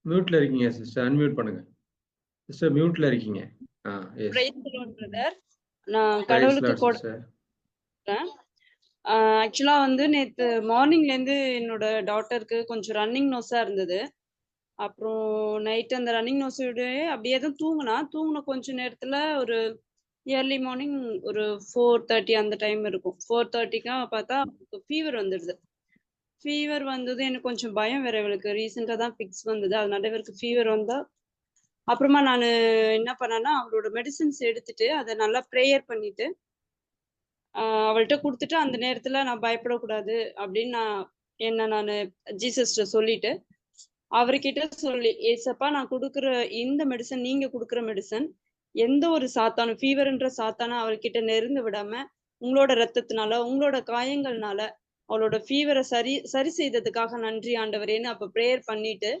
மியூட்ல இருக்கீங்க sister. Unmute பண்ணுங்க. Sister மியூட்ல இருக்கீங்க. Yes. Praise the lord brother. நான் பிரைஸ் கடவுளுக்கு லார்ட் கூட சிஸ்டர். ஆக்சுவலா வந்து நேத்து மார்னிங்ல இருந்து என்னோட டாட்டருக்கு கொஞ்சம் ரன்னிங் நோஸா இருந்தது. அப்புறம் நைட் அந்த ரன்னிங் நோஸோடயே அப்படியே தான் தூங்குன கொஞ்ச நேரத்துல ஒரு ஏர்லி மார்னிங் ஒரு 4:30 அந்த டைம் இருக்கும். 4:30க்கா பார்த்தா அவளுக்கு ஃபீவர் வந்துடுது. ஃபீவர் வந்தது எனக்கு கொஞ்சம் பயம் வேற. இவளுக்கு ரீசெண்டா தான் ஃபிக்ஸ் வந்தது. அதனால இவருக்கு ஃபீவர் வந்தா அப்புறமா நானு என்ன பண்ணேன்னா, அவளோட மெடிசின்ஸ் எடுத்துட்டு அத நல்லா ப்ரேயர் பண்ணிட்டு அவள்ட்ட குடுத்துட்டு அந்த நேரத்துல நான் பயப்படக்கூடாது அப்படின்னு நானு ஜீசஸ்ட்ட சொல்லிட்டு, அவர்கிட்ட சொல்லி, "ஏசப்பா நான் குடுக்குற இந்த மெடிசன் நீங்க குடுக்குற மெடிசன் எந்த ஒரு சாத்தானும் ஃபீவர்ன்ற சாத்தான அவள்கிட்ட நெருங்க விடாம, உங்களோட ரத்தத்தினால, உங்களோட காயங்கள்னால அவளோட ஃபீவர சரி சரி செய்ததுக்காக நன்றி ஆண்டவரேன்னு" அப்ப ப்ரேயர் பண்ணிட்டு